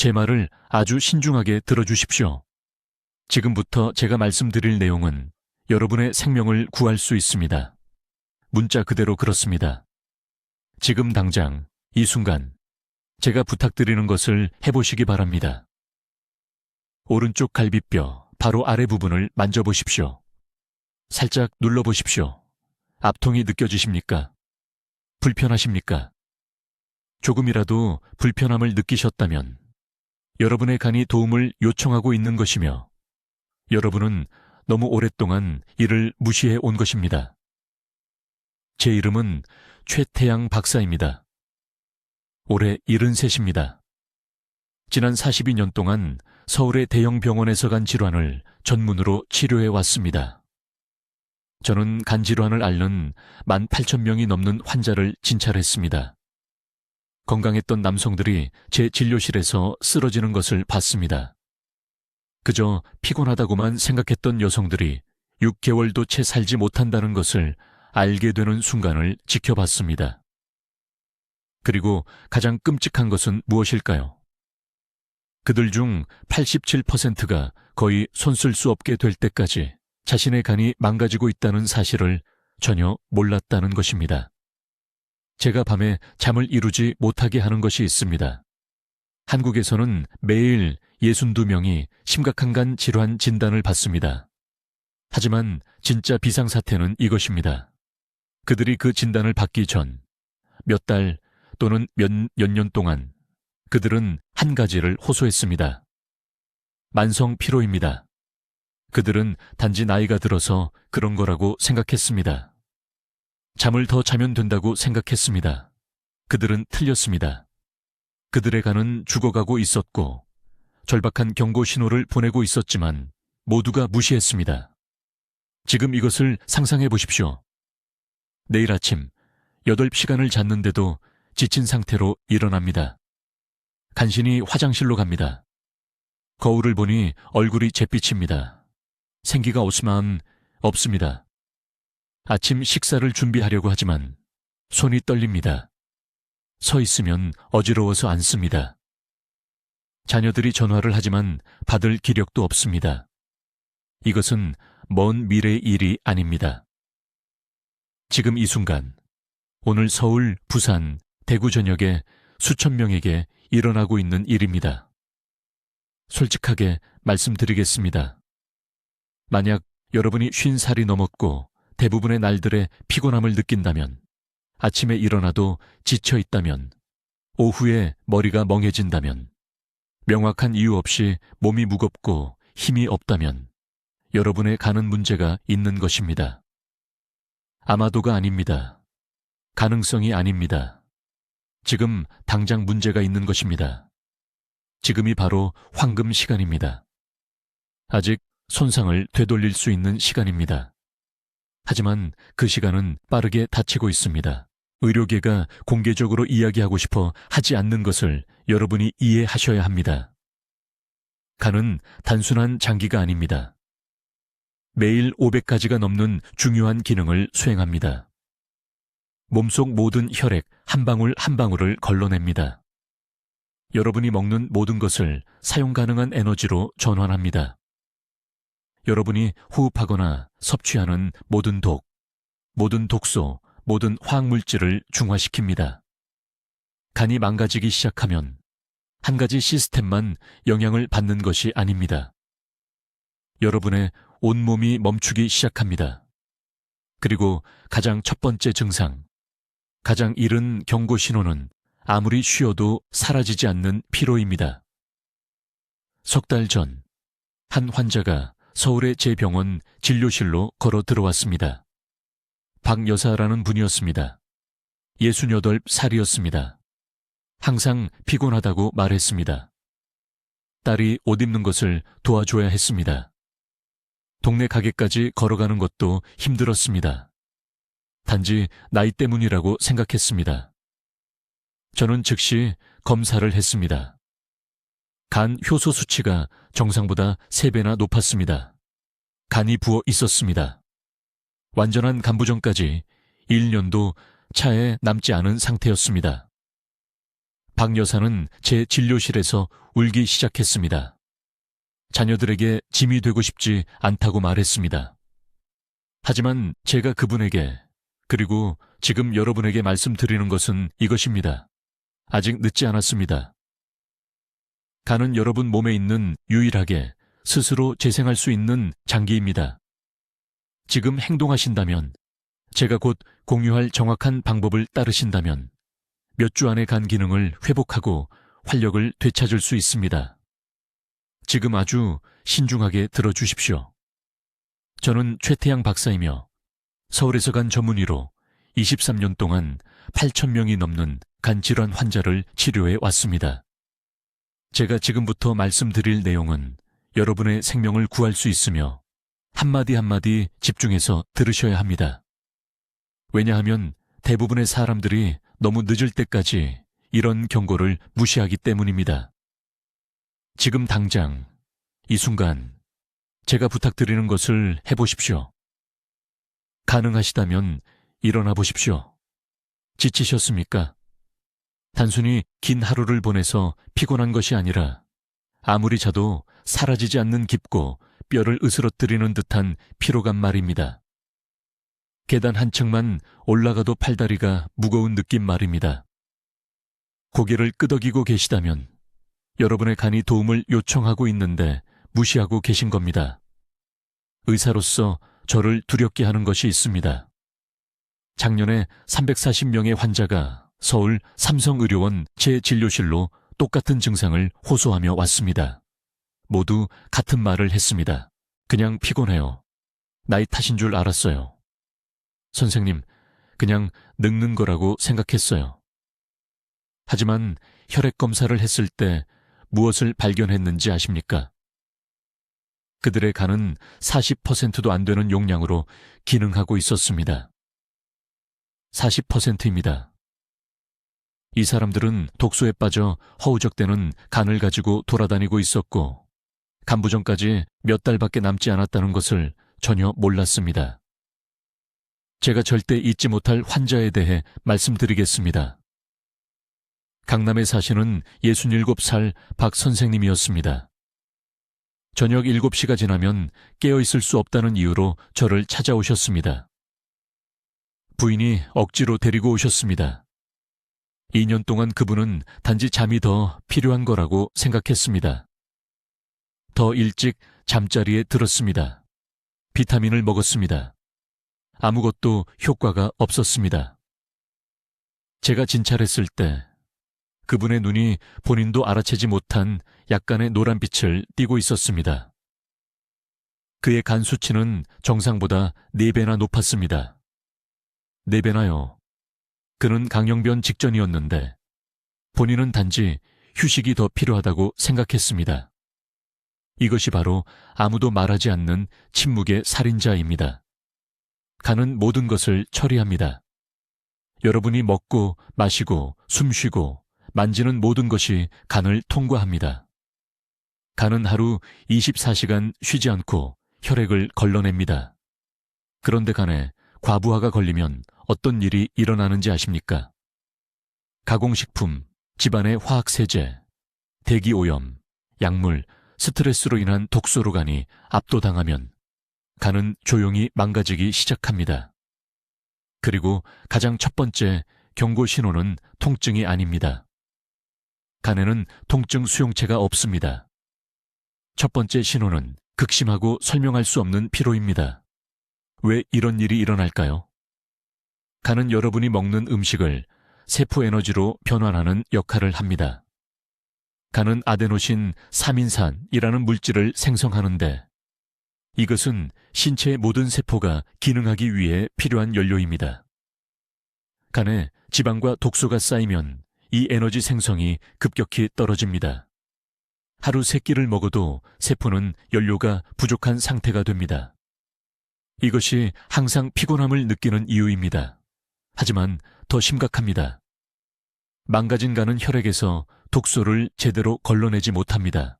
제 말을 아주 신중하게 들어주십시오. 지금부터 제가 말씀드릴 내용은 여러분의 생명을 구할 수 있습니다. 문자 그대로 그렇습니다. 지금 당장, 이 순간, 제가 부탁드리는 것을 해보시기 바랍니다. 오른쪽 갈비뼈 바로 아래 부분을 만져보십시오. 살짝 눌러보십시오. 압통이 느껴지십니까? 불편하십니까? 조금이라도 불편함을 느끼셨다면 여러분의 간이 도움을 요청하고 있는 것이며 여러분은 너무 오랫동안 이를 무시해 온 것입니다. 제 이름은 최태양 박사입니다. 올해 73입니다. 지난 42년 동안 서울의 대형 병원에서 간 질환을 전문으로 치료해 왔습니다. 저는 간 질환을 앓는 18,000명이 넘는 환자를 진찰했습니다. 건강했던 남성들이 제 진료실에서 쓰러지는 것을 봤습니다. 그저 피곤하다고만 생각했던 여성들이 6개월도 채 살지 못한다는 것을 알게 되는 순간을 지켜봤습니다. 그리고 가장 끔찍한 것은 무엇일까요? 그들 중 87%가 거의 손쓸 수 없게 될 때까지 자신의 간이 망가지고 있다는 사실을 전혀 몰랐다는 것입니다. 제가 밤에 잠을 이루지 못하게 하는 것이 있습니다. 한국에서는 매일 62명이 심각한 간 질환 진단을 받습니다. 하지만 진짜 비상사태는 이것입니다. 그들이 그 진단을 받기 전 몇 달 또는 몇 년 동안 그들은 한 가지를 호소했습니다. 만성 피로입니다. 그들은 단지 나이가 들어서 그런 거라고 생각했습니다. 잠을 더 자면 된다고 생각했습니다. 그들은 틀렸습니다. 그들의 간은 죽어가고 있었고 절박한 경고 신호를 보내고 있었지만 모두가 무시했습니다. 지금 이것을 상상해 보십시오. 내일 아침 8시간을 잤는데도 지친 상태로 일어납니다. 간신히 화장실로 갑니다. 거울을 보니 얼굴이 잿빛입니다. 생기가 없습니다. 아침 식사를 준비하려고 하지만 손이 떨립니다. 서 있으면 어지러워서 앉습니다. 자녀들이 전화를 하지만 받을 기력도 없습니다. 이것은 먼 미래의 일이 아닙니다. 지금 이 순간, 오늘 서울, 부산, 대구 전역에 수천 명에게 일어나고 있는 일입니다. 솔직하게 말씀드리겠습니다. 만약 여러분이 50살이 넘었고 대부분의 날들의 피곤함을 느낀다면, 아침에 일어나도 지쳐 있다면, 오후에 머리가 멍해진다면, 명확한 이유 없이 몸이 무겁고 힘이 없다면 여러분의 간은 문제가 있는 것입니다. 아마도가 아닙니다. 가능성이 아닙니다. 지금 당장 문제가 있는 것입니다. 지금이 바로 황금 시간입니다. 아직 손상을 되돌릴 수 있는 시간입니다. 하지만 그 시간은 빠르게 닫히고 있습니다. 의료계가 공개적으로 이야기하고 싶어 하지 않는 것을 여러분이 이해하셔야 합니다. 간은 단순한 장기가 아닙니다. 매일 500가지가 넘는 중요한 기능을 수행합니다. 몸속 모든 혈액 한 방울 한 방울을 걸러냅니다. 여러분이 먹는 모든 것을 사용 가능한 에너지로 전환합니다. 여러분이 호흡하거나 섭취하는 모든 독, 모든 독소, 모든 화학물질을 중화시킵니다. 간이 망가지기 시작하면 한 가지 시스템만 영향을 받는 것이 아닙니다. 여러분의 온몸이 멈추기 시작합니다. 그리고 가장 첫 번째 증상, 가장 이른 경고 신호는 아무리 쉬어도 사라지지 않는 피로입니다. 석 달 전, 한 환자가 서울의 제 병원 진료실로 걸어 들어왔습니다. 박 여사라는 분이었습니다. 68살이었습니다. 항상 피곤하다고 말했습니다. 딸이 옷 입는 것을 도와줘야 했습니다. 동네 가게까지 걸어가는 것도 힘들었습니다. 단지 나이 때문이라고 생각했습니다. 저는 즉시 검사를 했습니다. 간 효소 수치가 정상보다 3배나 높았습니다. 간이 부어 있었습니다. 완전한 간 부종까지 1년도 차에 남지 않은 상태였습니다. 박 여사는 제 진료실에서 울기 시작했습니다. 자녀들에게 짐이 되고 싶지 않다고 말했습니다. 하지만 제가 그분에게, 그리고 지금 여러분에게 말씀드리는 것은 이것입니다. 아직 늦지 않았습니다. 간은 여러분 몸에 있는 유일하게 스스로 재생할 수 있는 장기입니다. 지금 행동하신다면, 제가 곧 공유할 정확한 방법을 따르신다면 몇 주 안에 간 기능을 회복하고 활력을 되찾을 수 있습니다. 지금 아주 신중하게 들어주십시오. 저는 최태양 박사이며 서울에서 간 전문의로 23년 동안 8,000명이 넘는 간질환 환자를 치료해 왔습니다. 제가 지금부터 말씀드릴 내용은 여러분의 생명을 구할 수 있으며 한마디 한마디 집중해서 들으셔야 합니다. 왜냐하면 대부분의 사람들이 너무 늦을 때까지 이런 경고를 무시하기 때문입니다. 지금 당장, 이 순간, 제가 부탁드리는 것을 해보십시오. 가능하시다면 일어나 보십시오. 지치셨습니까? 단순히 긴 하루를 보내서 피곤한 것이 아니라 아무리 자도 사라지지 않는 깊고 뼈를 으스러뜨리는 듯한 피로감 말입니다. 계단 한 층만 올라가도 팔다리가 무거운 느낌 말입니다. 고개를 끄덕이고 계시다면 여러분의 간이 도움을 요청하고 있는데 무시하고 계신 겁니다. 의사로서 저를 두렵게 하는 것이 있습니다. 작년에 340명의 환자가 서울 삼성의료원 제 진료실로 똑같은 증상을 호소하며 왔습니다. 모두 같은 말을 했습니다. 그냥 피곤해요. 나이 탓인 줄 알았어요. 선생님, 그냥 늙는 거라고 생각했어요. 하지만 혈액 검사를 했을 때 무엇을 발견했는지 아십니까? 그들의 간은 40%도 안 되는 용량으로 기능하고 있었습니다. 40%입니다. 이 사람들은 독소에 빠져 허우적대는 간을 가지고 돌아다니고 있었고 간부전까지 몇 달밖에 남지 않았다는 것을 전혀 몰랐습니다. 제가 절대 잊지 못할 환자에 대해 말씀드리겠습니다. 강남에 사시는 67살 박 선생님이었습니다. 저녁 7시가 지나면 깨어있을 수 없다는 이유로 저를 찾아오셨습니다. 부인이 억지로 데리고 오셨습니다. 2년 동안 그분은 단지 잠이 더 필요한 거라고 생각했습니다. 더 일찍 잠자리에 들었습니다. 비타민을 먹었습니다. 아무것도 효과가 없었습니다. 제가 진찰했을 때 그분의 눈이 본인도 알아채지 못한 약간의 노란빛을 띠고 있었습니다. 그의 간 수치는 정상보다 4배나 높았습니다. 4배나요. 그는 강형변 직전이었는데 본인은 단지 휴식이 더 필요하다고 생각했습니다. 이것이 바로 아무도 말하지 않는 침묵의 살인자입니다. 간은 모든 것을 처리합니다. 여러분이 먹고 마시고 숨쉬고 만지는 모든 것이 간을 통과합니다. 간은 하루 24시간 쉬지 않고 혈액을 걸러냅니다. 그런데 간에 과부하가 걸리면 어떤 일이 일어나는지 아십니까? 가공식품, 집안의 화학세제, 대기오염, 약물, 스트레스로 인한 독소로 간이 압도당하면 간은 조용히 망가지기 시작합니다. 그리고 가장 첫 번째 경고 신호는 통증이 아닙니다. 간에는 통증 수용체가 없습니다. 첫 번째 신호는 극심하고 설명할 수 없는 피로입니다. 왜 이런 일이 일어날까요? 간은 여러분이 먹는 음식을 세포 에너지로 변환하는 역할을 합니다. 간은 아데노신 3인산이라는 물질을 생성하는데 이것은 신체의 모든 세포가 기능하기 위해 필요한 연료입니다. 간에 지방과 독소가 쌓이면 이 에너지 생성이 급격히 떨어집니다. 하루 3끼를 먹어도 세포는 연료가 부족한 상태가 됩니다. 이것이 항상 피곤함을 느끼는 이유입니다. 하지만 더 심각합니다. 망가진 간은 혈액에서 독소를 제대로 걸러내지 못합니다.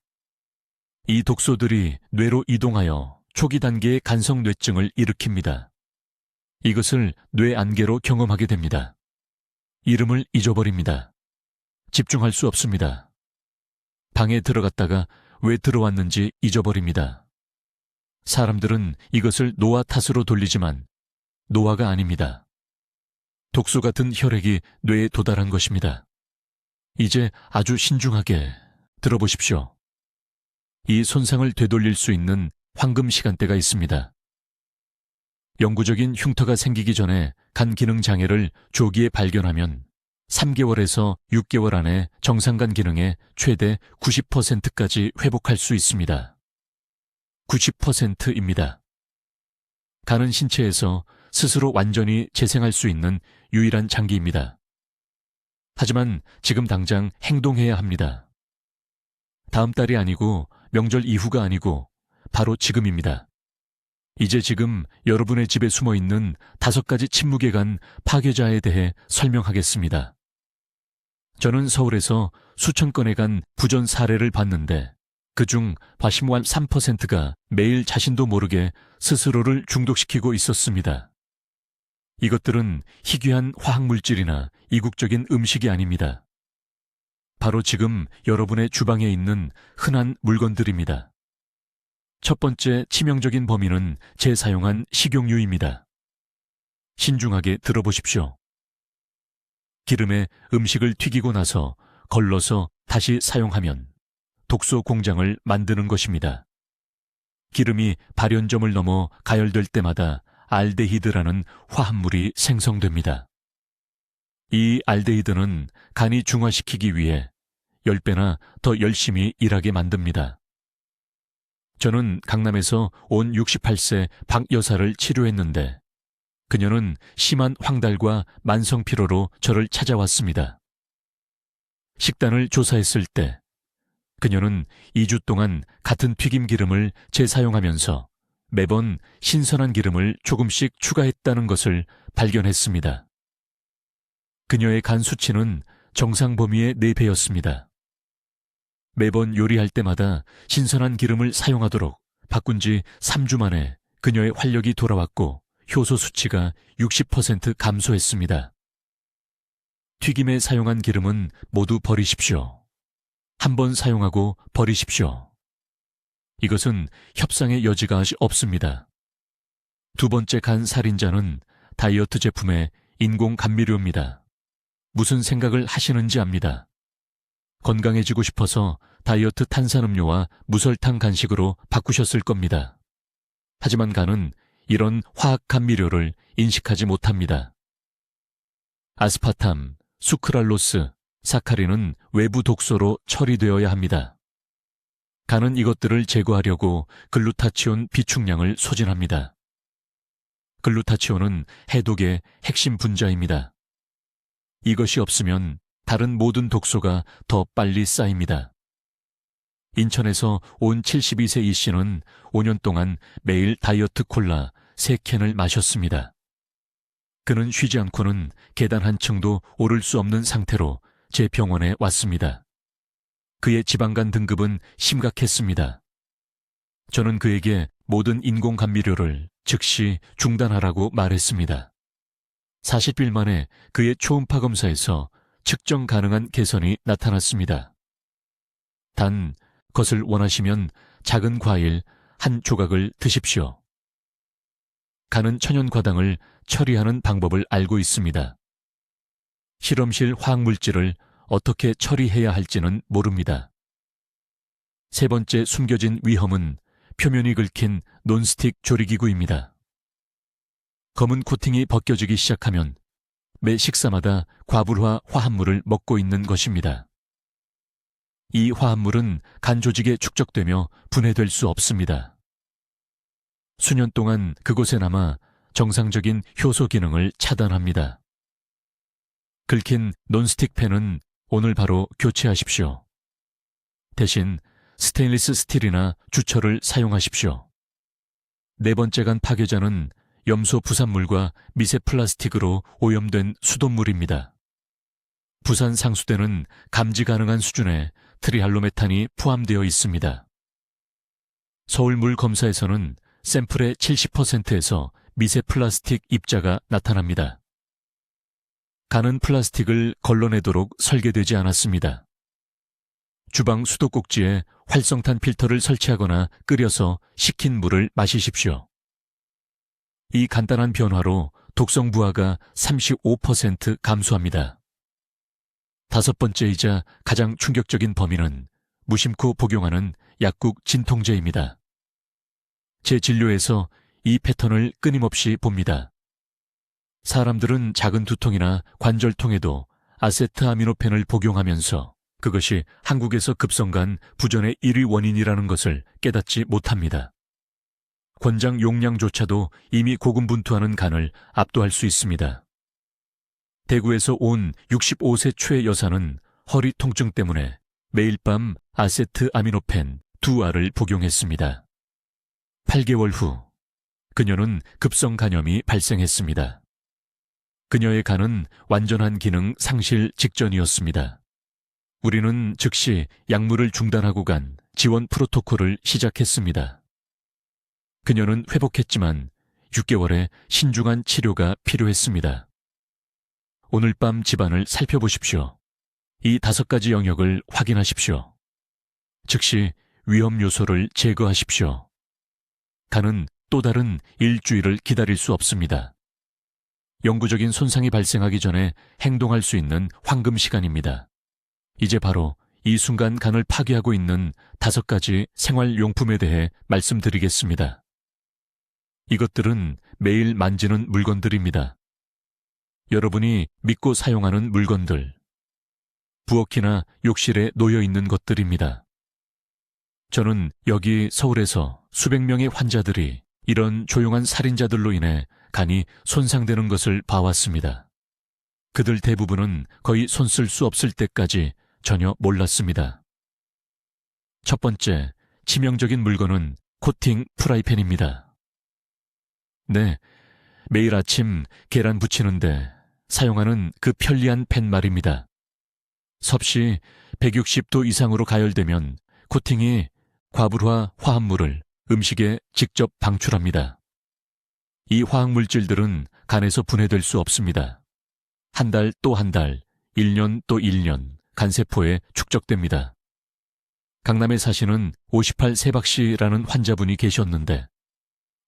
이 독소들이 뇌로 이동하여 초기 단계의 간성뇌증을 일으킵니다. 이것을 뇌안개로 경험하게 됩니다. 이름을 잊어버립니다. 집중할 수 없습니다. 방에 들어갔다가 왜 들어왔는지 잊어버립니다. 사람들은 이것을 노화 탓으로 돌리지만 노화가 아닙니다. 독소 같은 혈액이 뇌에 도달한 것입니다. 이제 아주 신중하게 들어보십시오. 이 손상을 되돌릴 수 있는 황금 시간대가 있습니다. 영구적인 흉터가 생기기 전에 간 기능 장애를 조기에 발견하면 3개월에서 6개월 안에 정상간 기능의 최대 90%까지 회복할 수 있습니다. 90%입니다. 간은 신체에서 스스로 완전히 재생할 수 있는 유일한 장기입니다. 하지만 지금 당장 행동해야 합니다. 다음 달이 아니고 명절 이후가 아니고 바로 지금입니다. 이제 지금 여러분의 집에 숨어 있는 5가지 침묵에 간 파괴자에 대해 설명하겠습니다. 저는 서울에서 수천 건에 간 부전 사례를 봤는데 그중 83%가 매일 자신도 모르게 스스로를 중독시키고 있었습니다. 이것들은 희귀한 화학물질이나 이국적인 음식이 아닙니다. 바로 지금 여러분의 주방에 있는 흔한 물건들입니다. 첫 번째 치명적인 범인은 재사용한 식용유입니다. 신중하게 들어보십시오. 기름에 음식을 튀기고 나서 걸러서 다시 사용하면 독소 공장을 만드는 것입니다. 기름이 발연점을 넘어 가열될 때마다 알데히드라는 화합물이 생성됩니다. 이 알데히드는 간이 중화시키기 위해 10배나 더 열심히 일하게 만듭니다. 저는 강남에서 온 68세 박 여사를 치료했는데 그녀는 심한 황달과 만성 피로로 저를 찾아왔습니다. 식단을 조사했을 때 그녀는 2주 동안 같은 튀김 기름을 재사용하면서 매번 신선한 기름을 조금씩 추가했다는 것을 발견했습니다. 그녀의 간 수치는 정상 범위의 4배였습니다. 매번 요리할 때마다 신선한 기름을 사용하도록 바꾼 지 3주 만에 그녀의 활력이 돌아왔고 효소 수치가 60% 감소했습니다. 튀김에 사용한 기름은 모두 버리십시오. 한 번 사용하고 버리십시오. 이것은 협상의 여지가 없습니다. 두 번째 간 살인자는 다이어트 제품의 인공 감미료입니다. 무슨 생각을 하시는지 압니다. 건강해지고 싶어서 다이어트 탄산음료와 무설탕 간식으로 바꾸셨을 겁니다. 하지만 간은 이런 화학 감미료를 인식하지 못합니다. 아스파탐, 수크랄로스, 사카린은 외부 독소로 처리되어야 합니다. 간은 이것들을 제거하려고 글루타치온 비축량을 소진합니다. 글루타치온은 해독의 핵심 분자입니다. 이것이 없으면 다른 모든 독소가 더 빨리 쌓입니다. 인천에서 온 72세 이 씨는 5년 동안 매일 다이어트 콜라 3캔을 마셨습니다. 그는 쉬지 않고는 계단 한 층도 오를 수 없는 상태로 제 병원에 왔습니다. 그의 지방간 등급은 심각했습니다. 저는 그에게 모든 인공 감미료를 즉시 중단하라고 말했습니다. 40일 만에 그의 초음파 검사에서 측정 가능한 개선이 나타났습니다. 단, 것을 원하시면 작은 과일 한 조각을 드십시오. 간은 천연과당을 처리하는 방법을 알고 있습니다. 실험실 화학물질을 어떻게 처리해야 할지는 모릅니다. 세 번째 숨겨진 위험은 표면이 긁힌 논스틱 조리기구입니다. 검은 코팅이 벗겨지기 시작하면 매 식사마다 과불화 화합물을 먹고 있는 것입니다. 이 화합물은 간 조직에 축적되며 분해될 수 없습니다. 수년 동안 그곳에 남아 정상적인 효소 기능을 차단합니다. 긁힌 논스틱 팬은 오늘 바로 교체하십시오. 대신 스테인리스 스틸이나 주철을 사용하십시오. 네 번째 간 파괴자는 염소 부산물과 미세 플라스틱으로 오염된 수돗물입니다. 부산 상수대는 감지 가능한 수준의 트리할로메탄이 포함되어 있습니다. 서울 물 검사에서는 샘플의 70%에서 미세 플라스틱 입자가 나타납니다. 간은 플라스틱을 걸러내도록 설계되지 않았습니다. 주방 수도꼭지에 활성탄 필터를 설치하거나 끓여서 식힌 물을 마시십시오. 이 간단한 변화로 독성 부하가 35% 감소합니다. 다섯 번째이자 가장 충격적인 범위는 무심코 복용하는 약국 진통제입니다. 제 진료에서 이 패턴을 끊임없이 봅니다. 사람들은 작은 두통이나 관절통에도 아세트아미노펜을 복용하면서 그것이 한국에서 급성간 부전의 1위 원인이라는 것을 깨닫지 못합니다. 권장 용량조차도 이미 고군분투하는 간을 압도할 수 있습니다. 대구에서 온 65세 최 여사는 허리 통증 때문에 매일 밤 아세트아미노펜 2알을 복용했습니다. 8개월 후 그녀는 급성 간염이 발생했습니다. 그녀의 간은 완전한 기능 상실 직전이었습니다. 우리는 즉시 약물을 중단하고 간 지원 프로토콜을 시작했습니다. 그녀는 회복했지만 6개월의 신중한 치료가 필요했습니다. 오늘 밤 집안을 살펴보십시오. 이 5가지 영역을 확인하십시오. 즉시 위험 요소를 제거하십시오. 간은 또 다른 일주일을 기다릴 수 없습니다. 영구적인 손상이 발생하기 전에 행동할 수 있는 황금 시간입니다. 이제 바로 이 순간 간을 파괴하고 있는 5가지 생활용품에 대해 말씀드리겠습니다. 이것들은 매일 만지는 물건들입니다. 여러분이 믿고 사용하는 물건들, 부엌이나 욕실에 놓여 있는 것들입니다. 저는 여기 서울에서 수백 명의 환자들이 이런 조용한 살인자들로 인해 간이 손상되는 것을 봐왔습니다. 그들 대부분은 거의 손 쓸 수 없을 때까지 전혀 몰랐습니다. 첫 번째, 치명적인 물건은 코팅 프라이팬입니다. 네, 매일 아침 계란 부치는데 사용하는 그 편리한 팬 말입니다. 섭씨 160도 이상으로 가열되면 코팅이 과불화 화합물을 음식에 직접 방출합니다. 이 화학물질들은 간에서 분해될 수 없습니다. 한 달 또 한 달, 1년 또 1년 간세포에 축적됩니다. 강남에 사시는 58세박씨라는 환자분이 계셨는데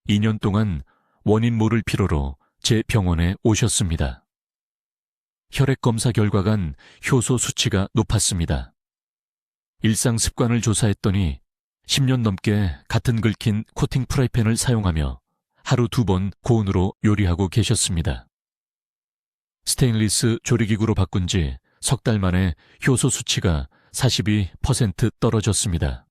2년 동안 원인 모를 필요로 제 병원에 오셨습니다. 혈액 검사 결과간 효소 수치가 높았습니다. 일상 습관을 조사했더니 10년 넘게 같은 긁힌 코팅 프라이팬을 사용하며 하루 2번 고온으로 요리하고 계셨습니다. 스테인리스 조리기구로 바꾼 지 석 달 만에 효소 수치가 42% 떨어졌습니다.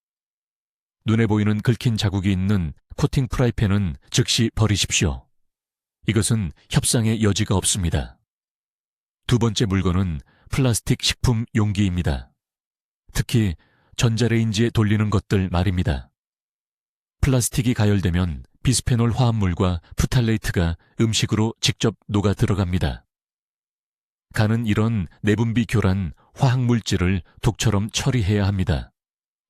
눈에 보이는 긁힌 자국이 있는 코팅 프라이팬은 즉시 버리십시오. 이것은 협상의 여지가 없습니다. 두 번째 물건은 플라스틱 식품 용기입니다. 특히 전자레인지에 돌리는 것들 말입니다. 플라스틱이 가열되면 비스페놀 화합물과 프탈레이트가 음식으로 직접 녹아 들어갑니다. 간은 이런 내분비 교란 화학물질을 독처럼 처리해야 합니다.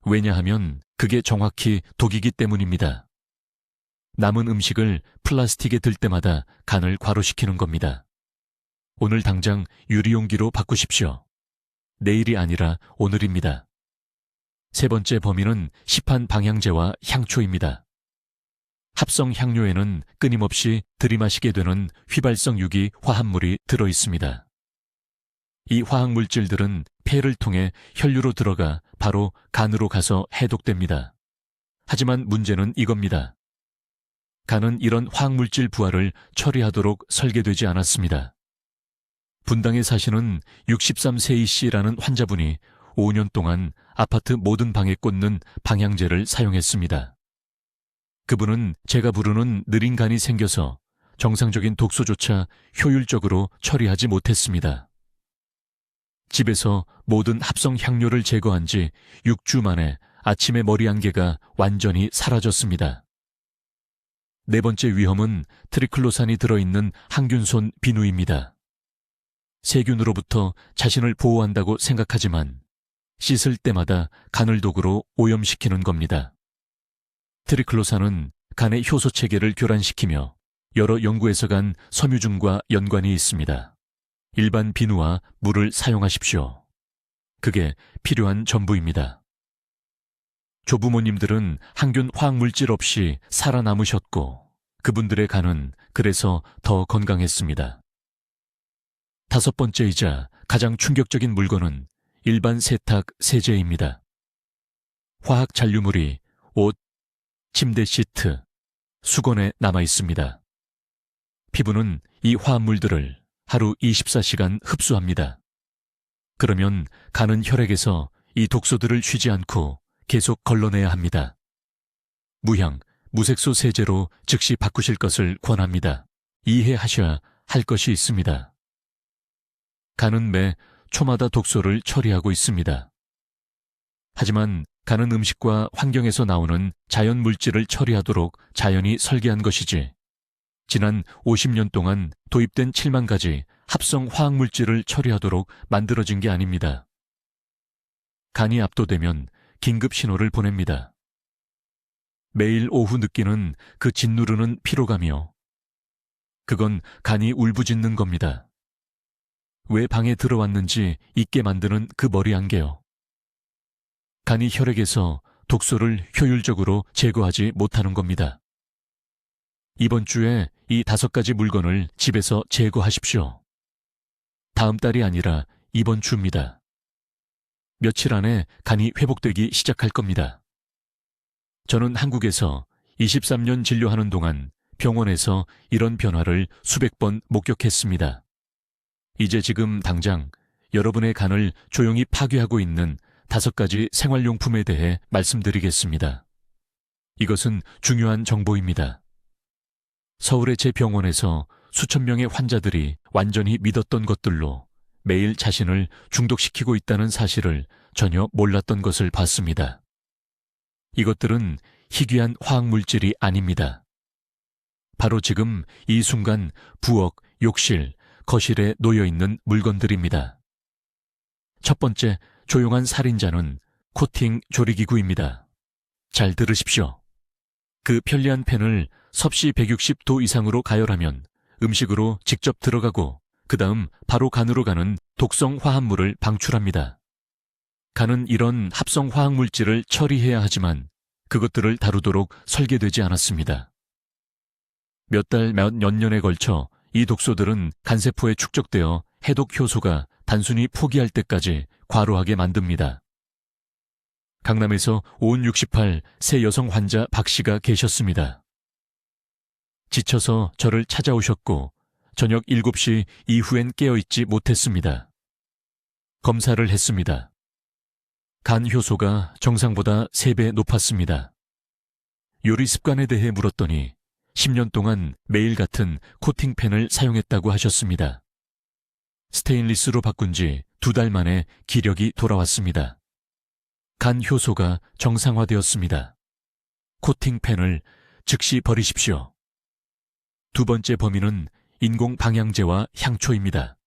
왜냐하면 그게 정확히 독이기 때문입니다. 남은 음식을 플라스틱에 들 때마다 간을 과로시키는 겁니다. 오늘 당장 유리용기로 바꾸십시오. 내일이 아니라 오늘입니다. 세 번째 범위는 시판 방향제와 향초입니다. 합성 향료에는 끊임없이 들이마시게 되는 휘발성 유기 화합물이 들어 있습니다. 이 화학물질들은 폐를 통해 혈류로 들어가 바로 간으로 가서 해독됩니다. 하지만 문제는 이겁니다. 간은 이런 화학물질 부하를 처리하도록 설계되지 않았습니다. 분당에 사시는 63세이 씨라는 환자분이 5년 동안 아파트 모든 방에 꽂는 방향제를 사용했습니다. 그분은 제가 부르는 느린 간이 생겨서 정상적인 독소조차 효율적으로 처리하지 못했습니다. 집에서 모든 합성 향료를 제거한 지 6주 만에 아침에 머리 안개가 완전히 사라졌습니다. 네 번째 위험은 트리클로산이 들어있는 항균손 비누입니다. 세균으로부터 자신을 보호한다고 생각하지만 씻을 때마다 간을독으로 오염시키는 겁니다. 트리클로산은 간의 효소 체계를 교란시키며 여러 연구에서 간 섬유중과 연관이 있습니다. 일반 비누와 물을 사용하십시오. 그게 필요한 전부입니다. 조부모님들은 항균 화학물질 없이 살아남으셨고 그분들의 간은 그래서 더 건강했습니다. 다섯 번째이자 가장 충격적인 물건은 일반 세탁 세제입니다. 화학 잔류물이 옷, 침대 시트, 수건에 남아 있습니다. 피부는 이 화합물들을 하루 24시간 흡수합니다. 그러면 가는 혈액에서 이 독소들을 쉬지 않고 계속 걸러내야 합니다. 무향, 무색소 세제로 즉시 바꾸실 것을 권합니다. 이해하셔야 할 것이 있습니다. 간은 매 초마다 독소를 처리하고 있습니다. 하지만 간은 음식과 환경에서 나오는 자연 물질을 처리하도록 자연이 설계한 것이지 지난 50년 동안 도입된 7만 가지 합성 화학물질을 처리하도록 만들어진 게 아닙니다. 간이 압도되면 긴급 신호를 보냅니다. 매일 오후 느끼는 그 짓누르는 피로감이요. 그건 간이 울부짖는 겁니다. 왜 방에 들어왔는지 잊게 만드는 그 머리 안개요. 간이 혈액에서 독소를 효율적으로 제거하지 못하는 겁니다. 이번 주에 이 5가지 물건을 집에서 제거하십시오. 다음 달이 아니라 이번 주입니다. 며칠 안에 간이 회복되기 시작할 겁니다. 저는 한국에서 23년 진료하는 동안 병원에서 이런 변화를 수백 번 목격했습니다. 이제 지금 당장 여러분의 간을 조용히 파괴하고 있는 5가지 생활용품에 대해 말씀드리겠습니다. 이것은 중요한 정보입니다. 서울의 제 병원에서 수천 명의 환자들이 완전히 믿었던 것들로 매일 자신을 중독시키고 있다는 사실을 전혀 몰랐던 것을 봤습니다. 이것들은 희귀한 화학물질이 아닙니다. 바로 지금 이 순간 부엌, 욕실, 거실에 놓여있는 물건들입니다. 첫 번째, 조용한 살인자는 코팅 조리기구입니다. 잘 들으십시오. 그 편리한 팬을 섭씨 160도 이상으로 가열하면 음식으로 직접 들어가고 그 다음 바로 간으로 가는 독성 화합물을 방출합니다. 간은 이런 합성 화학물질을 처리해야 하지만 그것들을 다루도록 설계되지 않았습니다. 몇 달, 몇 년에 걸쳐 이 독소들은 간세포에 축적되어 해독 효소가 단순히 포기할 때까지 과로하게 만듭니다. 강남에서 온 68 세 여성 환자 박 씨가 계셨습니다. 지쳐서 저를 찾아오셨고 저녁 7시 이후엔 깨어있지 못했습니다. 검사를 했습니다. 간 효소가 정상보다 3배 높았습니다. 요리 습관에 대해 물었더니 10년 동안 매일 같은 코팅팬을 사용했다고 하셨습니다. 스테인리스로 바꾼 지 2달 만에 기력이 돌아왔습니다. 간 효소가 정상화되었습니다. 코팅팬을 즉시 버리십시오. 두 번째 범인은 인공 방향제와 향초입니다.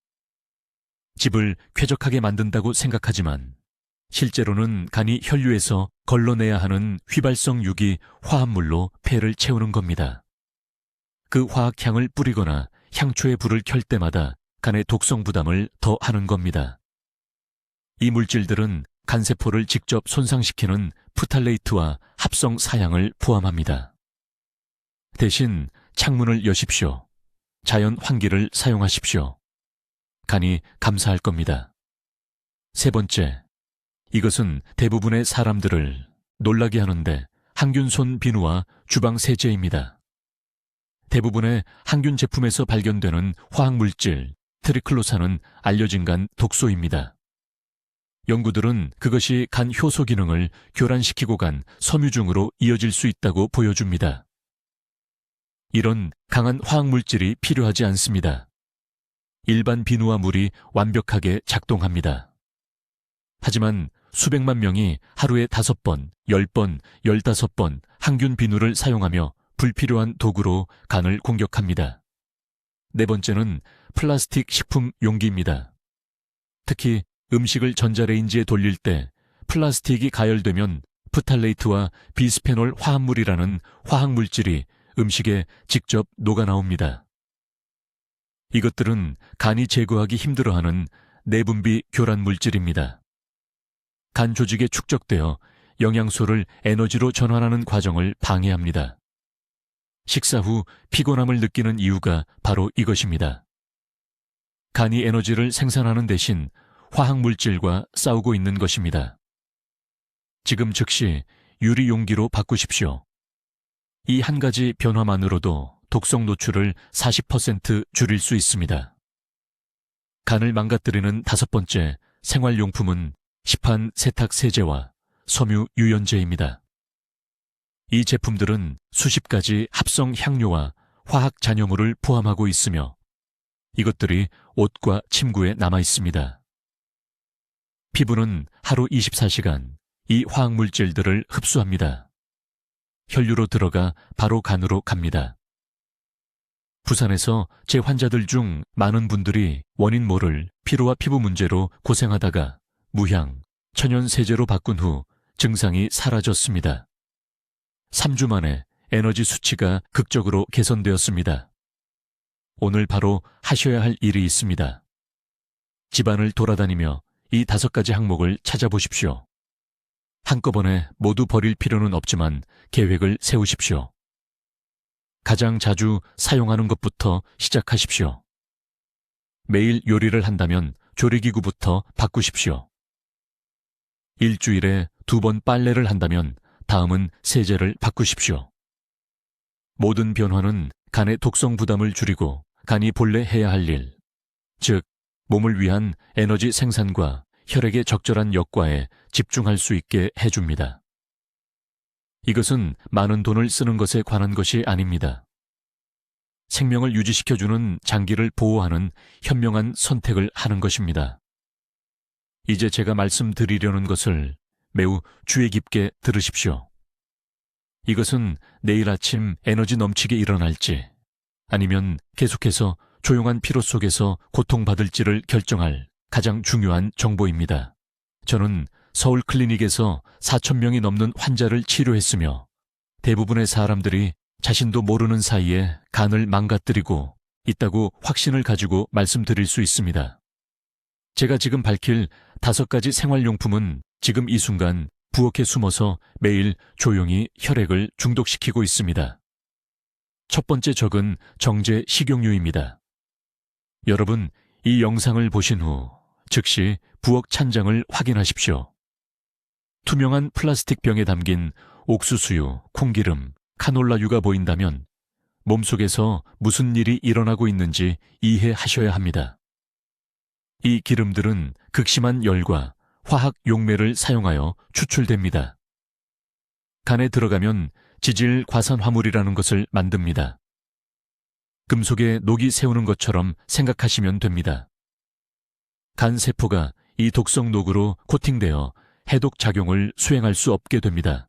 집을 쾌적하게 만든다고 생각하지만 실제로는 간이 혈류에서 걸러내야 하는 휘발성 유기 화합물로 폐를 채우는 겁니다. 그 화학향을 뿌리거나 향초의 불을 켤 때마다 간의 독성 부담을 더 하는 겁니다. 이 물질들은 간세포를 직접 손상시키는 프탈레이트와 합성 사양을 포함합니다. 대신 창문을 여십시오. 자연 환기를 사용하십시오. 간이 감사할 겁니다. 세 번째, 이것은 대부분의 사람들을 놀라게 하는데 항균손 비누와 주방 세제입니다. 대부분의 항균 제품에서 발견되는 화학물질 트리클로산은 알려진 간 독소입니다. 연구들은 그것이 간 효소 기능을 교란시키고 간 섬유중으로 이어질 수 있다고 보여줍니다. 이런 강한 화학물질이 필요하지 않습니다. 일반 비누와 물이 완벽하게 작동합니다. 하지만 수백만 명이 하루에 5번, 10번, 15번 항균 비누를 사용하며 불필요한 도구로 간을 공격합니다. 네 번째는 플라스틱 식품 용기입니다. 특히 음식을 전자레인지에 돌릴 때 플라스틱이 가열되면 프탈레이트와 비스페놀 화합물이라는 화학물질이 음식에 직접 녹아나옵니다. 이것들은 간이 제거하기 힘들어하는 내분비 교란 물질입니다. 간 조직에 축적되어 영양소를 에너지로 전환하는 과정을 방해합니다. 식사 후 피곤함을 느끼는 이유가 바로 이것입니다. 간이 에너지를 생산하는 대신 화학물질과 싸우고 있는 것입니다. 지금 즉시 유리 용기로 바꾸십시오. 이 한 가지 변화만으로도 독성 노출을 40% 줄일 수 있습니다. 간을 망가뜨리는 5번째 생활용품은 시판 세탁 세제와 섬유 유연제입니다. 이 제품들은 수십 가지 합성 향료와 화학 잔여물을 포함하고 있으며 이것들이 옷과 침구에 남아 있습니다. 피부는 하루 24시간 이 화학물질들을 흡수합니다. 혈류로 들어가 바로 간으로 갑니다. 부산에서 제 환자들 중 많은 분들이 원인 모를 피로와 피부 문제로 고생하다가 무향, 천연 세제로 바꾼 후 증상이 사라졌습니다. 3주 만에 에너지 수치가 극적으로 개선되었습니다. 오늘 바로 하셔야 할 일이 있습니다. 집안을 돌아다니며 이 5가지 항목을 찾아보십시오. 한꺼번에 모두 버릴 필요는 없지만 계획을 세우십시오. 가장 자주 사용하는 것부터 시작하십시오. 매일 요리를 한다면 조리기구부터 바꾸십시오. 일주일에 2번 빨래를 한다면 다음은 세제를 바꾸십시오. 모든 변화는 간의 독성 부담을 줄이고 간이 본래 해야 할 일, 즉 몸을 위한 에너지 생산과 혈액의 적절한 역과에 집중할 수 있게 해줍니다. 이것은 많은 돈을 쓰는 것에 관한 것이 아닙니다. 생명을 유지시켜주는 장기를 보호하는 현명한 선택을 하는 것입니다. 이제 제가 말씀드리려는 것을 매우 주의 깊게 들으십시오. 이것은 내일 아침 에너지 넘치게 일어날지 아니면 계속해서 조용한 피로 속에서 고통받을지를 결정할 가장 중요한 정보입니다. 저는 서울 클리닉에서 4,000명이 넘는 환자를 치료했으며 대부분의 사람들이 자신도 모르는 사이에 간을 망가뜨리고 있다고 확신을 가지고 말씀드릴 수 있습니다. 제가 지금 밝힐 5가지 생활용품은 지금 이 순간 부엌에 숨어서 매일 조용히 혈액을 중독시키고 있습니다. 첫 번째 적은 정제 식용유입니다. 여러분, 이 영상을 보신 후 즉시 부엌 찬장을 확인하십시오. 투명한 플라스틱 병에 담긴 옥수수유, 콩기름, 카놀라유가 보인다면 몸속에서 무슨 일이 일어나고 있는지 이해하셔야 합니다. 이 기름들은 극심한 열과 화학 용매를 사용하여 추출됩니다. 간에 들어가면 지질 과산화물이라는 것을 만듭니다. 금속에 녹이 세우는 것처럼 생각하시면 됩니다. 간 세포가 이 독성 녹으로 코팅되어 해독 작용을 수행할 수 없게 됩니다.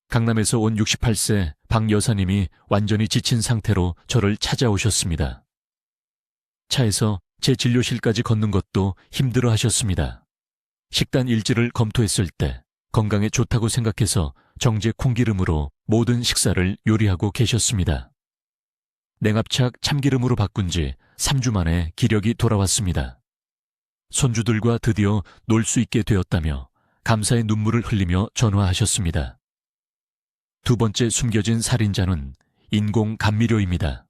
강남에서 온 68세 박 여사님이 완전히 지친 상태로 저를 찾아오셨습니다. 차에서 제 진료실까지 걷는 것도 힘들어 하셨습니다. 식단 일지를 검토했을 때 건강에 좋다고 생각해서 정제 콩기름으로 모든 식사를 요리하고 계셨습니다. 냉압착 참기름으로 바꾼 지 3주 만에 기력이 돌아왔습니다. 손주들과 드디어 놀 수 있게 되었다며 감사의 눈물을 흘리며 전화하셨습니다. 2번째 숨겨진 살인자는 인공 감미료입니다.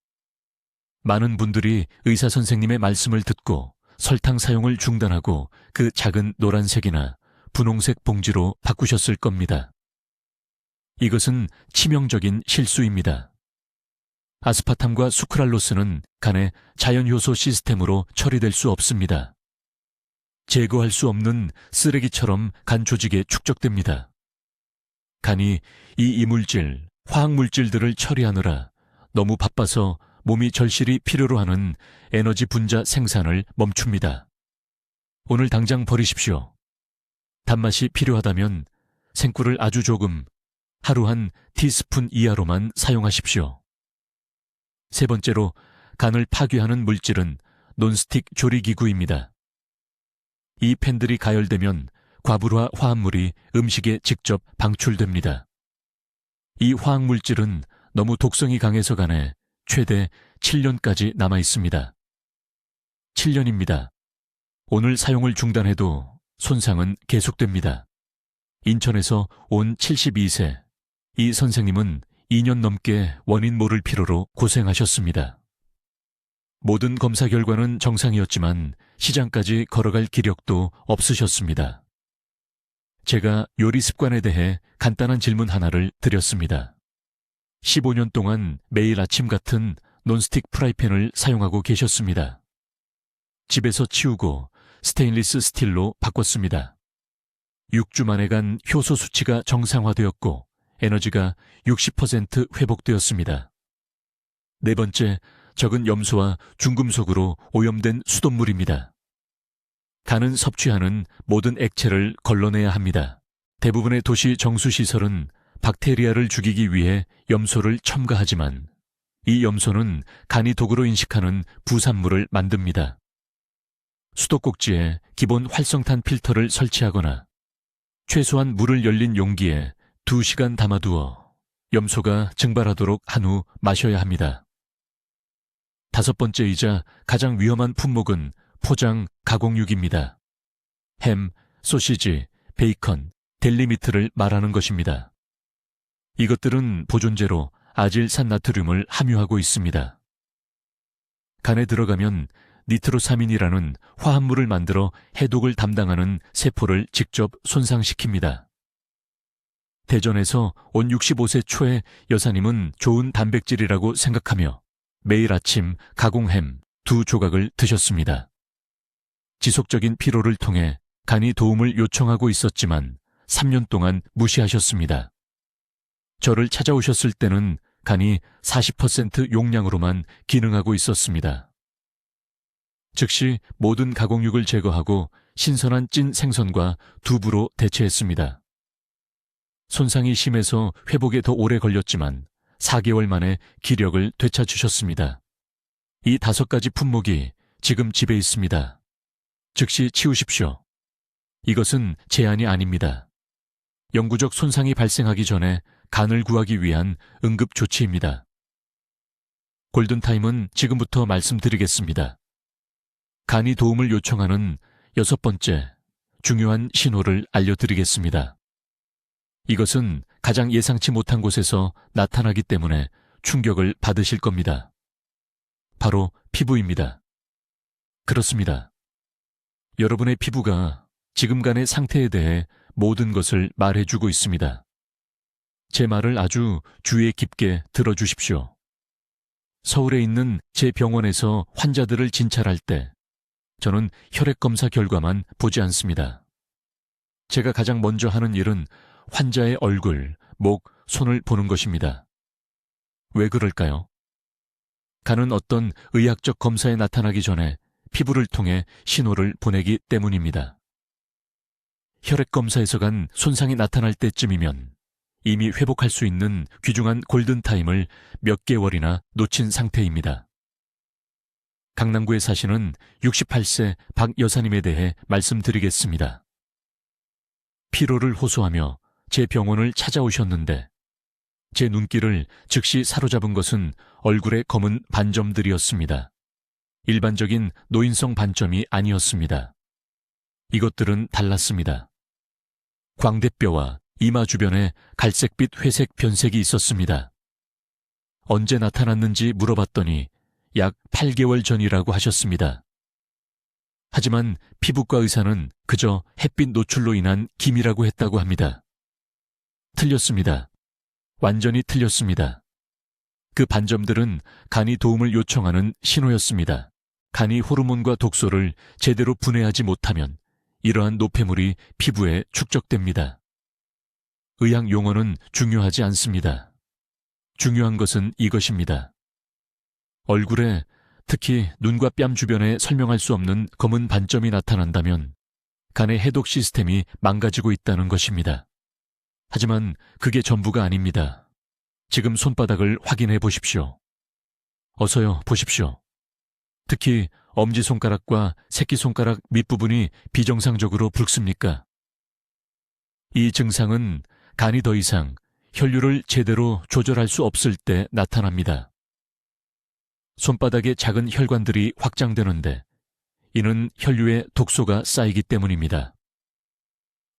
많은 분들이 의사 선생님의 말씀을 듣고 설탕 사용을 중단하고 그 작은 노란색이나 분홍색 봉지로 바꾸셨을 겁니다. 이것은 치명적인 실수입니다. 아스파탐과 수크랄로스는 간의 자연효소 시스템으로 처리될 수 없습니다. 제거할 수 없는 쓰레기처럼 간 조직에 축적됩니다. 간이 이 이물질, 화학물질들을 처리하느라 너무 바빠서 몸이 절실히 필요로 하는 에너지 분자 생산을 멈춥니다. 오늘 당장 버리십시오. 단맛이 필요하다면 생꿀을 아주 조금, 하루 한 티스푼 이하로만 사용하십시오. 3번째로 간을 파괴하는 물질은 논스틱 조리기구입니다. 이 팬들이 가열되면 과불화 화합물이 음식에 직접 방출됩니다. 이 화학물질은 너무 독성이 강해서 간에 최대 7년까지 남아 있습니다. 7년입니다. 오늘 사용을 중단해도 손상은 계속됩니다. 인천에서 온 72세. 이 선생님은 2년 넘게 원인 모를 필요로 고생하셨습니다. 모든 검사 결과는 정상이었지만 시장까지 걸어갈 기력도 없으셨습니다. 제가 요리 습관에 대해 간단한 질문 하나를 드렸습니다. 15년 동안 매일 아침 같은 논스틱 프라이팬을 사용하고 계셨습니다. 집에서 치우고 스테인리스 스틸로 바꿨습니다. 6주 만에간 효소 수치가 정상화되었고 에너지가 60% 회복되었습니다. 네 번째, 적은 염소와 중금속으로 오염된 수돗물입니다. 간은 섭취하는 모든 액체를 걸러내야 합니다. 대부분의 도시 정수시설은 박테리아를 죽이기 위해 염소를 첨가하지만 이 염소는 간이 독으로 인식하는 부산물을 만듭니다. 수도꼭지에 기본 활성탄 필터를 설치하거나 최소한 물을 열린 용기에 2시간 담아두어 염소가 증발하도록 한 후 마셔야 합니다. 다섯 번째이자 가장 위험한 품목은 포장 가공육입니다. 햄, 소시지, 베이컨, 델리미트를 말하는 것입니다. 이것들은 보존제로 아질산나트륨을 함유하고 있습니다. 간에 들어가면 니트로사민이라는 화합물을 만들어 해독을 담당하는 세포를 직접 손상시킵니다. 대전에서 온 65세 초의 여사님은 좋은 단백질이라고 생각하며 매일 아침 가공햄 2조각을 드셨습니다. 지속적인 피로를 통해 간이 도움을 요청하고 있었지만 3년 동안 무시하셨습니다. 저를 찾아오셨을 때는 간이 40% 용량으로만 기능하고 있었습니다. 즉시 모든 가공육을 제거하고 신선한 찐 생선과 두부로 대체했습니다. 손상이 심해서 회복에 더 오래 걸렸지만 4개월 만에 기력을 되찾으셨습니다. 이 5가지 품목이 지금 집에 있습니다. 즉시 치우십시오. 이것은 제한이 아닙니다. 영구적 손상이 발생하기 전에 간을 구하기 위한 응급조치입니다. 골든타임은 지금부터 말씀드리겠습니다. 간이 도움을 요청하는 6번째 중요한 신호를 알려드리겠습니다. 이것은 가장 예상치 못한 곳에서 나타나기 때문에 충격을 받으실 겁니다. 바로 피부입니다. 그렇습니다. 여러분의 피부가 지금 간의 상태에 대해 모든 것을 말해주고 있습니다. 제 말을 아주 주의 깊게 들어주십시오. 서울에 있는 제 병원에서 환자들을 진찰할 때 저는 혈액검사 결과만 보지 않습니다. 제가 가장 먼저 하는 일은 환자의 얼굴, 목, 손을 보는 것입니다. 왜 그럴까요? 간은 어떤 의학적 검사에 나타나기 전에 피부를 통해 신호를 보내기 때문입니다. 혈액검사에서 간 손상이 나타날 때쯤이면 이미 회복할 수 있는 귀중한 골든타임을 몇 개월이나 놓친 상태입니다. 강남구에 사시는 68세 박 여사님에 대해 말씀드리겠습니다. 피로를 호소하며 제 병원을 찾아오셨는데 제 눈길을 즉시 사로잡은 것은 얼굴의 검은 반점들이었습니다. 일반적인 노인성 반점이 아니었습니다. 이것들은 달랐습니다. 광대뼈와 이마 주변에 갈색빛 회색 변색이 있었습니다. 언제 나타났는지 물어봤더니 약 8개월 전이라고 하셨습니다. 하지만 피부과 의사는 그저 햇빛 노출로 인한 김이라고 했다고 합니다. 틀렸습니다. 완전히 틀렸습니다. 그 반점들은 간이 도움을 요청하는 신호였습니다. 간이 호르몬과 독소를 제대로 분해하지 못하면 이러한 노폐물이 피부에 축적됩니다. 의학 용어는 중요하지 않습니다. 중요한 것은 이것입니다. 얼굴에, 특히 눈과 뺨 주변에 설명할 수 없는 검은 반점이 나타난다면 간의 해독 시스템이 망가지고 있다는 것입니다. 하지만 그게 전부가 아닙니다. 지금 손바닥을 확인해 보십시오. 어서요, 보십시오. 특히 엄지손가락과 새끼손가락 밑부분이 비정상적으로 붉습니까? 이 증상은 간이 더 이상 혈류를 제대로 조절할 수 없을 때 나타납니다. 손바닥의 작은 혈관들이 확장되는데 이는 혈류에 독소가 쌓이기 때문입니다.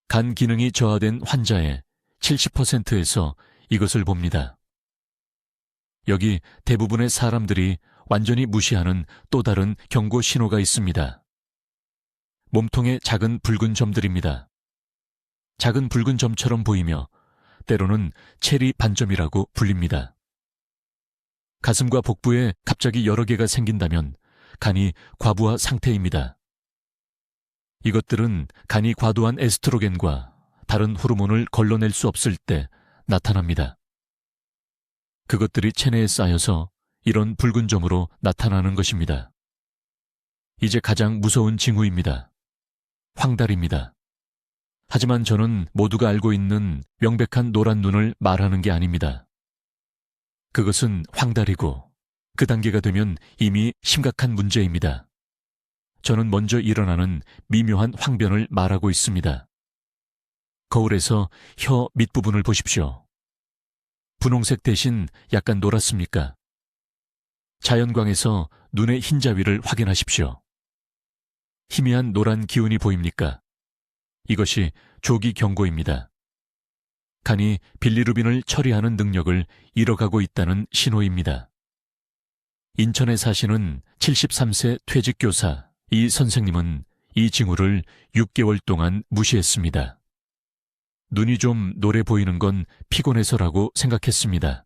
간 기능이 저하된 환자의 70%에서 이것을 봅니다. 여기 대부분의 사람들이 완전히 무시하는 또 다른 경고 신호가 있습니다. 몸통의 작은 붉은 점들입니다. 작은 붉은 점처럼 보이며 때로는 체리 반점이라고 불립니다. 가슴과 복부에 갑자기 여러 개가 생긴다면 간이 과부하 상태입니다. 이것들은 간이 과도한 에스트로겐과 다른 호르몬을 걸러낼 수 없을 때 나타납니다. 그것들이 체내에 쌓여서 이런 붉은 점으로 나타나는 것입니다. 이제 가장 무서운 징후입니다. 황달입니다. 하지만 저는 모두가 알고 있는 명백한 노란 눈을 말하는 게 아닙니다. 그것은 황달이고 그 단계가 되면 이미 심각한 문제입니다. 저는 먼저 일어나는 미묘한 황변을 말하고 있습니다. 거울에서 혀 밑부분을 보십시오. 분홍색 대신 약간 노랗습니까? 자연광에서 눈의 흰자위를 확인하십시오. 희미한 노란 기운이 보입니까? 이것이 조기 경고입니다. 간이 빌리루빈을 처리하는 능력을 잃어가고 있다는 신호입니다. 인천에 사시는 73세 퇴직교사 이 선생님은 이 징후를 6개월 동안 무시했습니다. 눈이 좀 노래 보이는 건 피곤해서라고 생각했습니다.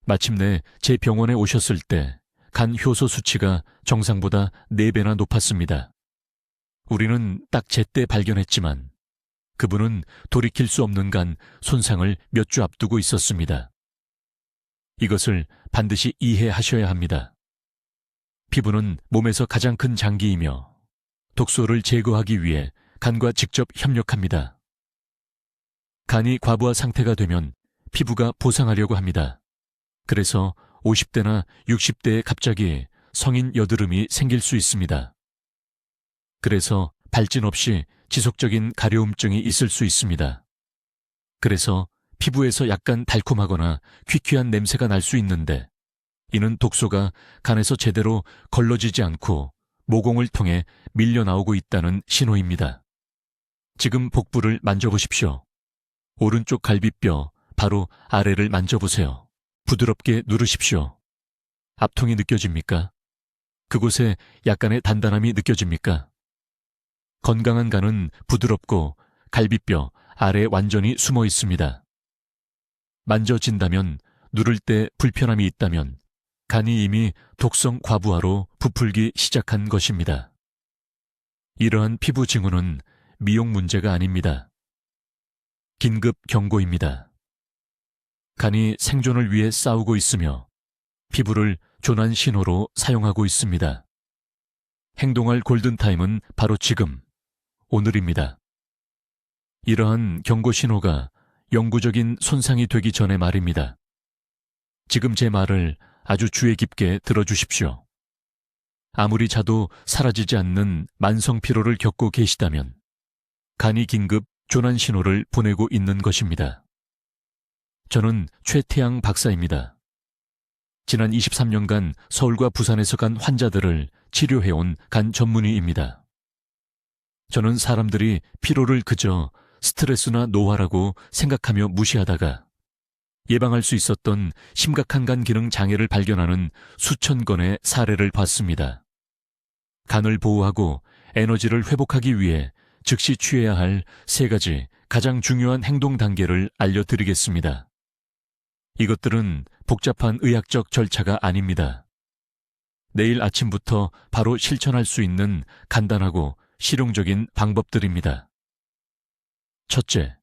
마침내 제 병원에 오셨을 때 간 효소 수치가 정상보다 4배나 높았습니다. 우리는 딱 제때 발견했지만 그분은 돌이킬 수 없는 간 손상을 몇 주 앞두고 있었습니다. 이것을 반드시 이해하셔야 합니다. 피부는 몸에서 가장 큰 장기이며 독소를 제거하기 위해 간과 직접 협력합니다. 간이 과부하 상태가 되면 피부가 보상하려고 합니다. 그래서 50대나 60대에 갑자기 성인 여드름이 생길 수 있습니다. 그래서 발진 없이 지속적인 가려움증이 있을 수 있습니다. 그래서 피부에서 약간 달콤하거나 퀴퀴한 냄새가 날 수 있는데 이는 독소가 간에서 제대로 걸러지지 않고 모공을 통해 밀려나오고 있다는 신호입니다. 지금 복부를 만져보십시오. 오른쪽 갈비뼈 바로 아래를 만져보세요. 부드럽게 누르십시오. 압통이 느껴집니까? 그곳에 약간의 단단함이 느껴집니까? 건강한 간은 부드럽고 갈비뼈 아래에 완전히 숨어 있습니다. 만져진다면, 누를 때 불편함이 있다면 간이 이미 독성 과부하로 부풀기 시작한 것입니다. 이러한 피부 징후는 미용 문제가 아닙니다. 긴급 경고입니다. 간이 생존을 위해 싸우고 있으며 피부를 조난 신호로 사용하고 있습니다. 행동할 골든타임은 바로 지금, 오늘입니다. 이러한 경고 신호가 영구적인 손상이 되기 전에 말입니다. 지금 제 말을 아주 주의 깊게 들어주십시오. 아무리 자도 사라지지 않는 만성 피로를 겪고 계시다면 간이 긴급 조난 신호를 보내고 있는 것입니다. 저는 최태양 박사입니다. 지난 23년간 서울과 부산에서 간 환자들을 치료해온 간 전문의입니다. 저는 사람들이 피로를 그저 스트레스나 노화라고 생각하며 무시하다가 예방할 수 있었던 심각한 간 기능 장애를 발견하는 수천 건의 사례를 봤습니다. 간을 보호하고 에너지를 회복하기 위해 즉시 취해야 할 3가지 가장 중요한 행동 단계를 알려드리겠습니다. 이것들은 복잡한 의학적 절차가 아닙니다. 내일 아침부터 바로 실천할 수 있는 간단하고 실용적인 방법들입니다. 첫째,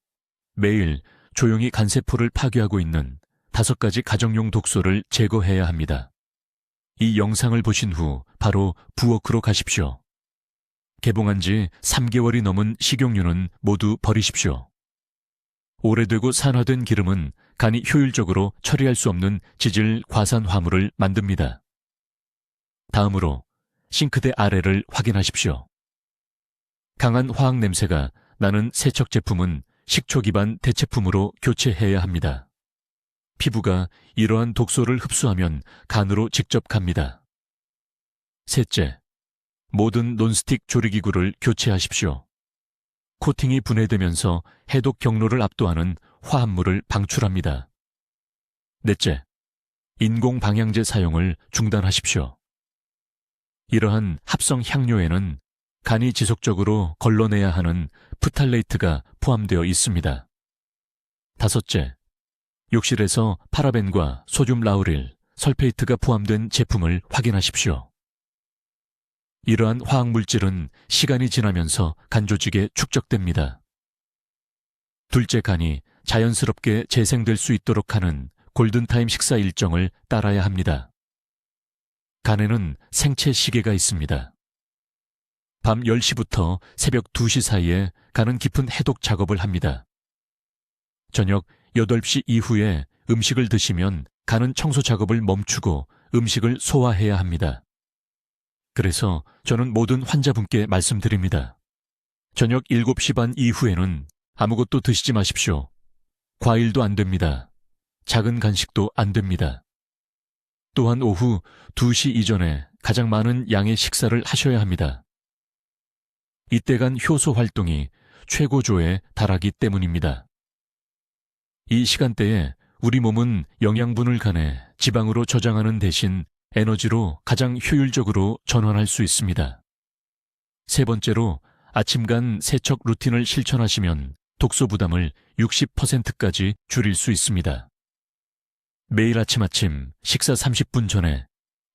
매일 조용히 간세포를 파괴하고 있는 5가지 가정용 독소를 제거해야 합니다. 이 영상을 보신 후 바로 부엌으로 가십시오. 개봉한 지 3개월이 넘은 식용유는 모두 버리십시오. 오래되고 산화된 기름은 간이 효율적으로 처리할 수 없는 지질 과산 화물을 만듭니다. 다음으로 싱크대 아래를 확인하십시오. 강한 화학 냄새가 나는 세척 제품은 식초 기반 대체품으로 교체해야 합니다. 피부가 이러한 독소를 흡수하면 간으로 직접 갑니다. 셋째, 모든 논스틱 조리기구를 교체하십시오. 코팅이 분해되면서 해독 경로를 압도하는 화합물을 방출합니다. 넷째, 인공 방향제 사용을 중단하십시오. 이러한 합성 향료에는 간이 지속적으로 걸러내야 하는 프탈레이트가 포함되어 있습니다. 다섯째, 욕실에서 파라벤과 소듐 라우릴, 설페이트가 포함된 제품을 확인하십시오. 이러한 화학물질은 시간이 지나면서 간 조직에 축적됩니다. 둘째, 간이 자연스럽게 재생될 수 있도록 하는 골든타임 식사 일정을 따라야 합니다. 간에는 생체 시계가 있습니다. 밤 10시부터 새벽 2시 사이에 간은 깊은 해독 작업을 합니다. 저녁 8시 이후에 음식을 드시면 간은 청소 작업을 멈추고 음식을 소화해야 합니다. 그래서 저는 모든 환자분께 말씀드립니다. 저녁 7시 반 이후에는 아무것도 드시지 마십시오. 과일도 안 됩니다. 작은 간식도 안 됩니다. 또한 오후 2시 이전에 가장 많은 양의 식사를 하셔야 합니다. 이때 간 효소 활동이 최고조에 달하기 때문입니다. 이 시간대에 우리 몸은 영양분을 간에 지방으로 저장하는 대신 에너지로 가장 효율적으로 전환할 수 있습니다. 세 번째로, 아침간 세척 루틴을 실천하시면 독소 부담을 60%까지 줄일 수 있습니다. 매일 아침 식사 30분 전에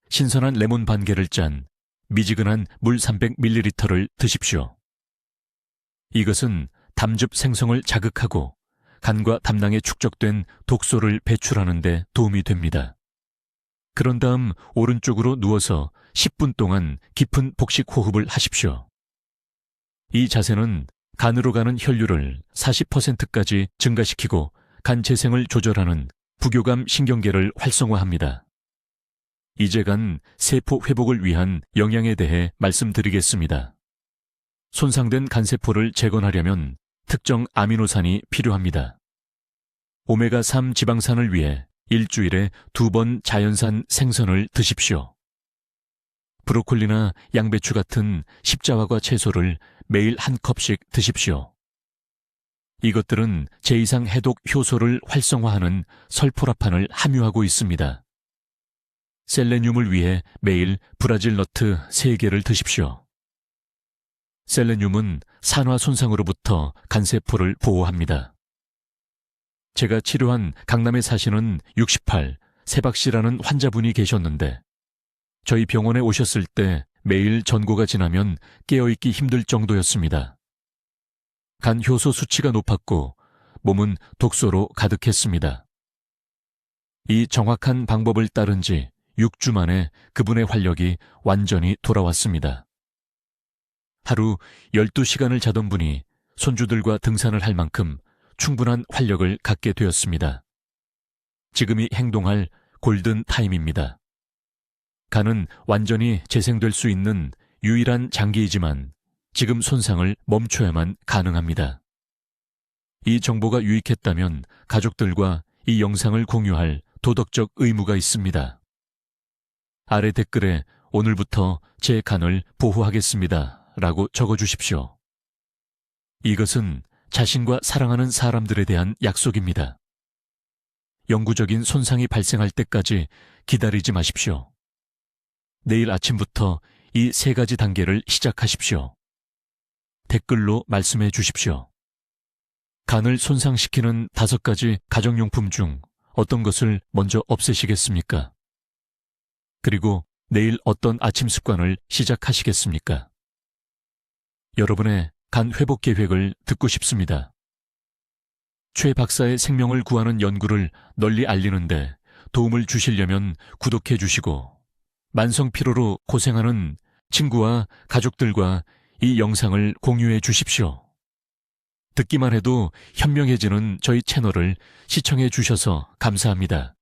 신선한 레몬 반 개를 짠 미지근한 물 300ml를 드십시오. 이것은 담즙 생성을 자극하고 간과 담낭에 축적된 독소를 배출하는 데 도움이 됩니다. 그런 다음 오른쪽으로 누워서 10분 동안 깊은 복식 호흡을 하십시오. 이 자세는 간으로 가는 혈류를 40%까지 증가시키고 간 재생을 조절하는 부교감 신경계를 활성화합니다. 이제 간 세포 회복을 위한 영양에 대해 말씀드리겠습니다. 손상된 간세포를 재건하려면 특정 아미노산이 필요합니다. 오메가3 지방산을 위해 일주일에 2번 자연산 생선을 드십시오. 브로콜리나 양배추 같은 십자화과 채소를 매일 한 컵씩 드십시오. 이것들은 제2상 해독 효소를 활성화하는 설포라판을 함유하고 있습니다. 셀레늄을 위해 매일 브라질 너트 3개를 드십시오. 셀레늄은 산화 손상으로부터 간세포를 보호합니다. 제가 치료한 강남에 사시는 68, 세박 씨라는 환자분이 계셨는데 저희 병원에 오셨을 때 매일 전고가 지나면 깨어있기 힘들 정도였습니다. 간 효소 수치가 높았고 몸은 독소로 가득했습니다. 이 정확한 방법을 따른 지 6주 만에 그분의 활력이 완전히 돌아왔습니다. 하루 12시간을 자던 분이 손주들과 등산을 할 만큼 충분한 활력을 갖게 되었습니다. 지금이 행동할 골든 타임입니다. 간은 완전히 재생될 수 있는 유일한 장기이지만 지금 손상을 멈춰야만 가능합니다. 이 정보가 유익했다면 가족들과 이 영상을 공유할 도덕적 의무가 있습니다. 아래 댓글에 오늘부터 제 간을 보호하겠습니다 라고 적어주십시오. 이것은 자신과 사랑하는 사람들에 대한 약속입니다. 영구적인 손상이 발생할 때까지 기다리지 마십시오. 내일 아침부터 이 3가지 단계를 시작하십시오. 댓글로 말씀해 주십시오. 간을 손상시키는 5가지 가정용품 중 어떤 것을 먼저 없애시겠습니까? 그리고 내일 어떤 아침 습관을 시작하시겠습니까? 여러분의 간 회복 계획을 듣고 싶습니다. 최 박사의 생명을 구하는 연구를 널리 알리는데 도움을 주시려면 구독해 주시고 만성 피로로 고생하는 친구와 가족들과 이 영상을 공유해 주십시오. 듣기만 해도 현명해지는 저희 채널을 시청해 주셔서 감사합니다.